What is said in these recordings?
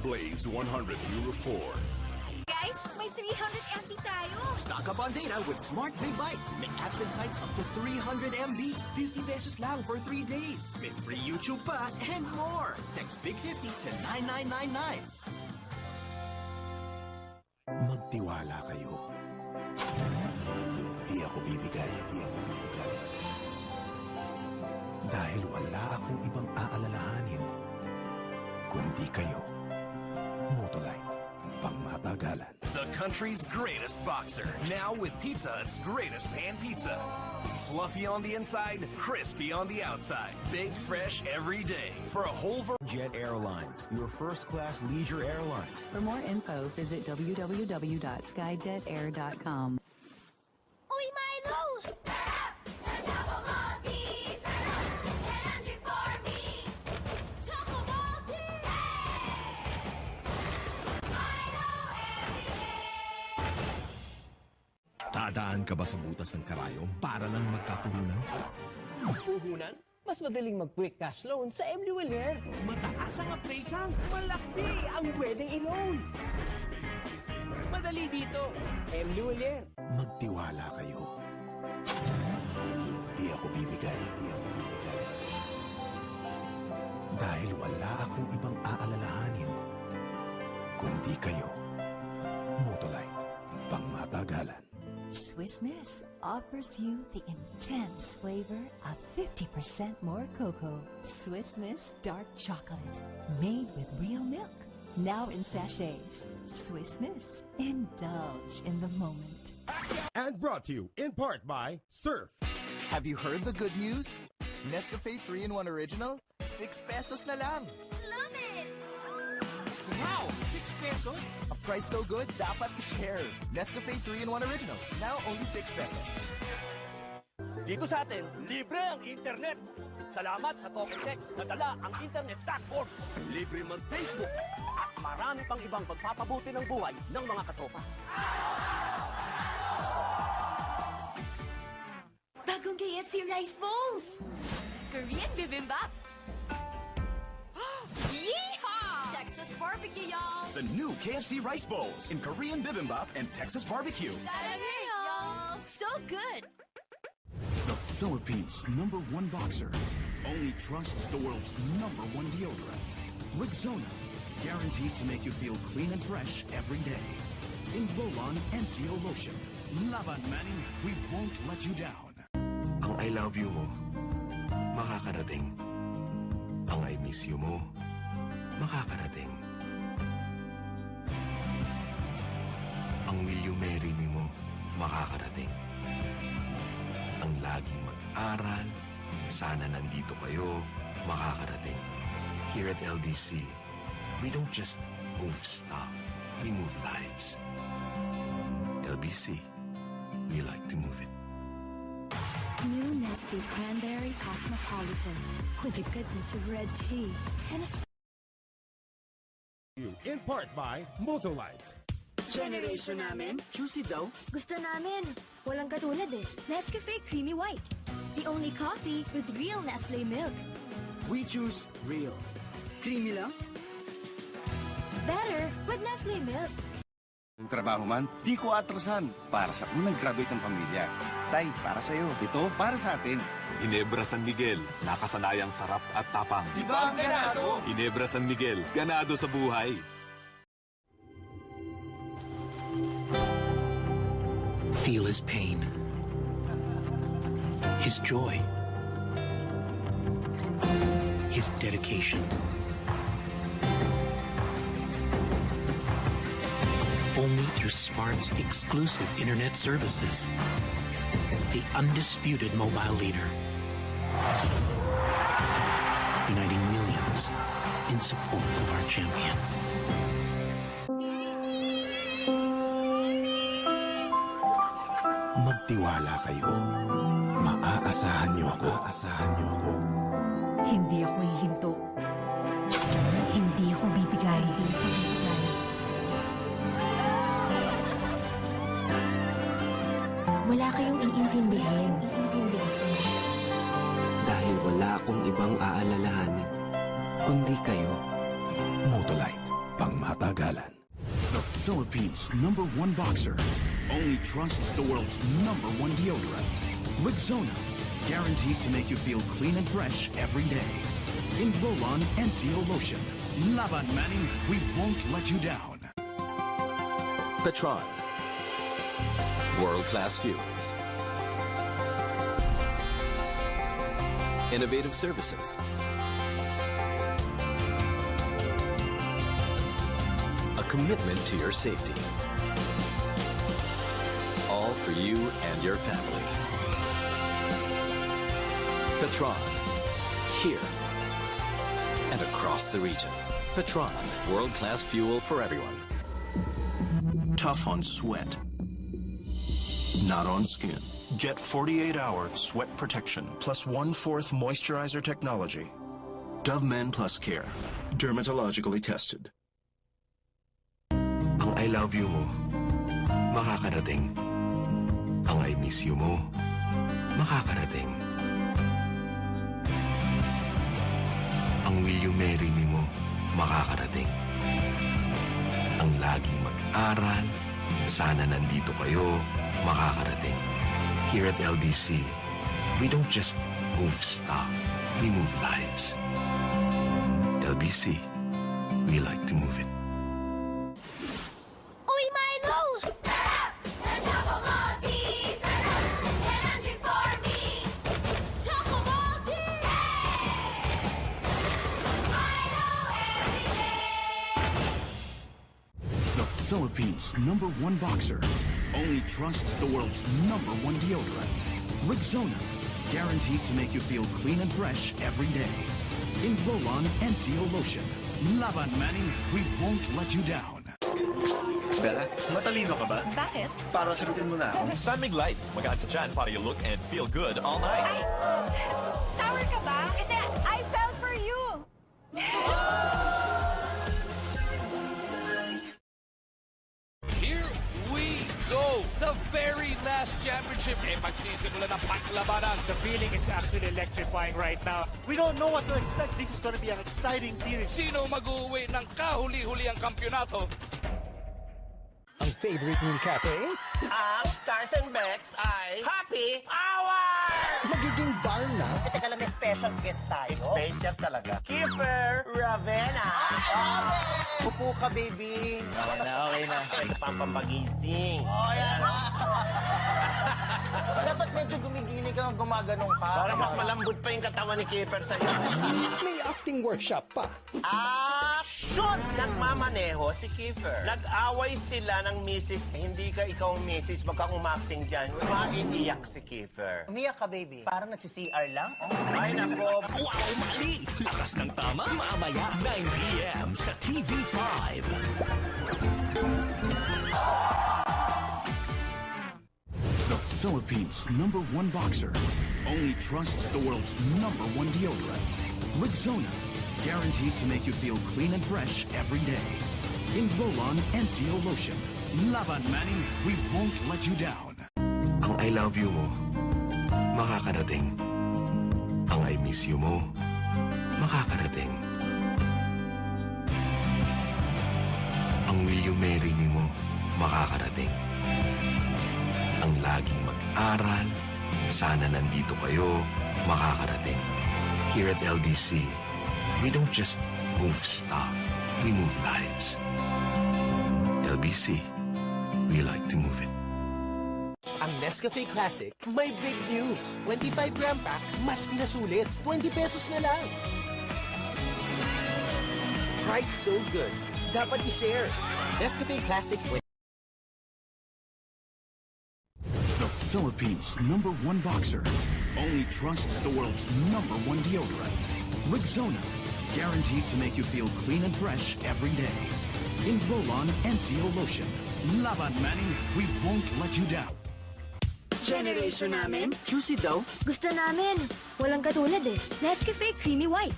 Blazed 100 Euro 4. Guys, may 300 MB tayo. Stock up on data with Smart Big Bites. May apps and sites up to 300 MB. 50 pesos lang for 3 days. May free YouTube pa and more. Text Big 50 to 9999. Magtiwala kayo. Hindi ako bibigay. Dahil wala akong ibang aalalahanin, kundi kayo. Motolite, pangmatagalan. The country's greatest boxer, now with Pizza Hut's greatest pan pizza. Fluffy on the inside, crispy on the outside. Big fresh every day for a whole Jet Airlines, your first-class leisure airlines. For more info, visit www.skyjetair.com. Uy, Milo! Sarap! The Choco Malty! Sarap! Energy for me! Choco Malty! Milo everyday! Dadaan ka ba sa butas ng karayom para lang magkapuhunan? Puhunan? Mas madaling mag-quick cash loan sa MLULR. Mataas ang appraisal, malaki ang pwedeng i-loan. Madali dito, MLULR. Magtiwala kayo. Hindi ako bibigay. Dahil wala akong ibang aalalahanin, kundi kayo. Motolite, pangmatagalan. Swiss Miss offers you the intense flavor of 50% more cocoa. Swiss Miss Dark Chocolate, made with real milk. Now in sachets. Swiss Miss, indulge in the moment. And brought to you in part by Surf. Have you heard the good news? Nescafe 3-in-1 Original? 6 pesos na lang. Love it! Wow! 6 pesos? A price so good, dapat i-share. Nescafe 3-in-1 Original. Now only 6 pesos. Dito sa atin, libre ang internet. Salamat sa Talk and Text na dala ang internet backboard. Libre mag-Facebook. At marami pang ibang pagpapabuti ng buhay ng mga katropa. Bagong KFC Rice Bowls! Korean Bibimbap! Yeehaw! Texas Barbecue, y'all! The new KFC Rice Bowls in Korean Bibimbap and Texas Barbecue. Sarangay, y'all! So good! The Philippines' #1 boxer only trusts the world's #1 deodorant. Rexona, guaranteed to make you feel clean and fresh every day. In roll-on and geo lotion. Laban Manning, we won't let you down. Ang I love you mo, makakarating. Ang I miss you mo, makakarating. Ang will you marry me mo, makakarating. Ang laging mag-aral, sana nandito kayo, makakarating. Here at LBC, we don't just move stuff, we move lives. LBC, we like to move it. New Nestle Cranberry Cosmopolitan with the goodness of red tea and a In part by Motolite. Generation namin, juicy daw. Gusto namin. Walang katulad eh. Nescafe Creamy White. The only coffee with real Nestle milk. We choose real. Creamy lang? Better with Nestle milk. Ang trabaho man, di ko atrasan. Para sa unang graduate ng pamilya. Tay, para sa'yo. Ito, para sa atin. Ginebra San Miguel, nakasanayang sarap at tapang. Di ba ang ganado? Ginebra San Miguel, ganado sa buhay. Feel his pain, his joy, his dedication. Only through Smart's exclusive internet services. The undisputed mobile leader. Uniting millions in support of our champion. Magtiwala kayo. Maaasahan niyo ako. Hindi ako hihinto. Hindi ako bibigay. Wala kayong iintindihin. Dahil wala akong ibang aalalahanin, Kundi kayo. Motolite, pangmatagalan. matagalan. The Philippines' #1 boxer only trusts the world's #1 deodorant. Rexona, guaranteed to make you feel clean and fresh every day. In roll-on and Deo lotion. Laban Manning, we won't let you down. Petron. World-class fuels. Innovative services. A commitment to your safety. All for you and your family. Petron. Here and across the region. Petron. World-class fuel for everyone. Tough on sweat. Not on skin. Get 48-hour sweat protection plus 1/4 moisturizer technology. Dove Men Plus Care. Dermatologically tested. Ang I love you mo, makakarating. Ang I miss you mo, makakarating. Ang will you marry me mo, makakarating. Ang laging mag-aral, sana nandito kayo, makakarating. Here at LBC, we don't just move stuff, we move lives. LBC, we like to move it. Uy, Milo! Sarap! The Choco Maltese! Sarap! Energy for me! Choco Maltese! Milo every day! The Philippines' #1 boxer only trusts the world's #1 deodorant. Rexona, guaranteed to make you feel clean and fresh every day. In roll-on and Deo lotion. Laban Manning, we won't let you down. Bella, matalino ka ba? Bakit? Para sagutin mo na ako. Sunmig Light. Magaan sa tiyan para you look and feel good all night. Sour ka ba? Kasi I fell for you! Here we go! The very last championship. Magsisimula ng paglabanan. The feeling is actually electrifying right now. We don't know what to expect. This is going to be an exciting series. Sino mag-uwi ng kahuli-huli ang kampyonato? Ang favorite niyong cafe? Ang Stars and Bets ay Happy Hour! Magiging bar na? Teka lang, may special guest tayo. Special talaga. Kiefer Ravena. Upo ka, baby. Okay na. Ay, pampagising. Oh, yan. Dapat medyo gumigiling ka, gumaganong ka. Para mas malambot pa yung katawan ni Kiefer sa'yo. May acting workshop pa. Action! Nagmamaneho si Kiefer. Nag-away sila ng misis. Hindi ka ikaw misis. Wag kang umacting dyan. Maiiyak si Kiefer. Umiyak ka, baby. Parang nagsi-CR lang. Ay, nako. Wow, mali! Lakas ng tama, mamaya 9 p.m. sa TV5. The Philippines' #1 boxer only trusts the world's #1 deodorant. Rexona, guaranteed to make you feel clean and fresh every day. In roll-on and Deo lotion. Laban Manning, we won't let you down. Ang I love you mo, makakarating. Ang I miss you mo, makakarating. Ang will you marry me mo, makakarating. Ang laging mag-aral, sana nandito kayo, makakarating. Here at LBC, we don't just move stuff, we move lives. LBC, we like to move it. Ang Nescafe Classic, may big news. 25-gram pack, mas pinasulit. 20 pesos na lang. Price so good. Dapat i-share. Nescafe Classic. The Philippines' #1 boxer only trusts the world's #1 deodorant. Rexona, guaranteed to make you feel clean and fresh every day. In roll-on and Deo lotion. Laban Manning, we won't let you down. Generation namin, juicy daw. Gusto namin. Walang katulad eh. Nescafe Creamy White.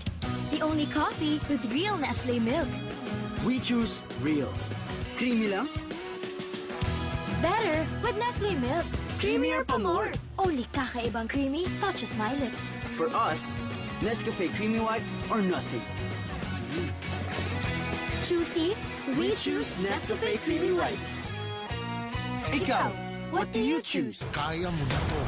The only coffee with real Nestle milk. We choose real. Creamy lang? Better with Nestle milk. Creamier pa more. Only kakaibang creamy touches my lips. For us, Nescafe Creamy White or nothing. Juicy, We choose Nescafe Creamy White. Ikaw, what do you choose? Kaya mo na to.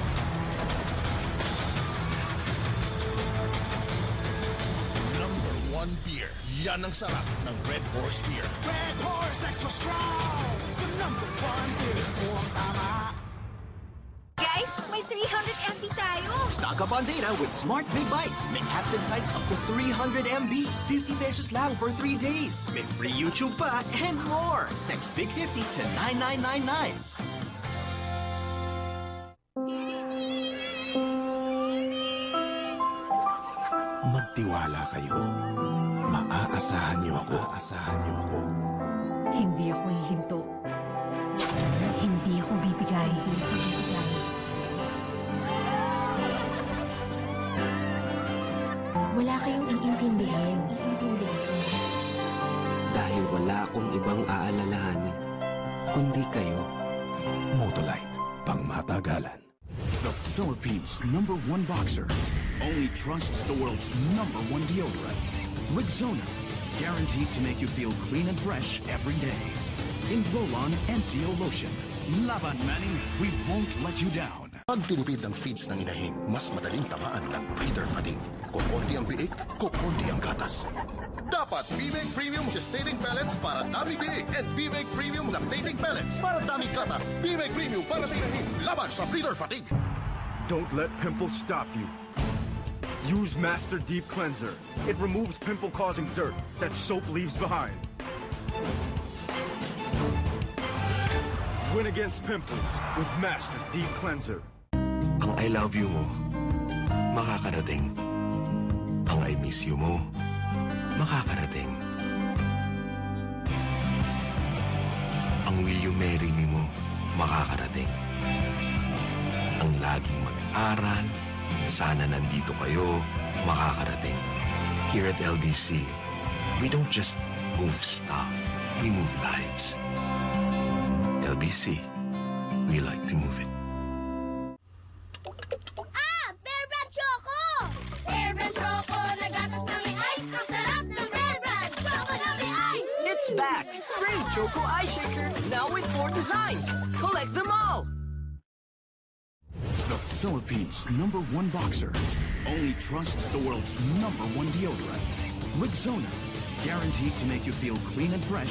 Number 1 beer. Yan ang sarap ng Red Horse Beer. Red Horse Extra Strong! The number 1 beer. Ito ang tama. Guys, may 300 MB tayo. Stock up on data with Smart Big Bites. May apps and sites up to 300 MB. 50 pesos lang for 3 days. May free YouTube pa and more. Text Big 50 to 9999. Magtiwala kayo. Maaasahan niyo ako. Hindi ako hihinto. Hindi ako bibigay. Wala kayong iintindihin. Dahil wala akong ibang aalalahanin, kundi kayo. Motolite, pangmatagalan. The Philippines' number 1 boxer only trusts the world's number 1 deodorant. Rexona, guaranteed to make you feel clean and fresh every day. In roll-on and Deo lotion. Laban Manning, we won't let you down. Pag tinipid ng feeds ng inahin, mas madaling tamaan ng breeder fatigue. Kukunti ang biik, kukunti ang gatas. Dapat Bimig Premium Gestating Pellets para dami biik and Bimig Premium Lactating Pellets para dami gatas. Bimig Premium para sa inahin, laban sa breeder fatigue. Don't let pimples stop you. Use Master Deep Cleanser. It removes pimple-causing dirt that soap leaves behind. Win against pimples with Master Deep Cleanser. Ang I love you mo, makakarating. Ang I miss you mo, makakarating. Ang will you marry me mo, makakarating. Ang laging mag-aral, sana nandito kayo, makakarating. Here at LBC, we don't just move stuff, we move lives. LBC, we like to move it. Bear Brand Choco! Bear Brand Choco, nagatas na may ice. Ang sarap ng Bear Brand Choco na may ice. It's back! Free Choco Ice Shaker, now with 4 designs. Collect them all! The Philippines' number 1 boxer only trusts the world's number 1 deodorant. Rexona, guaranteed to make you feel clean and fresh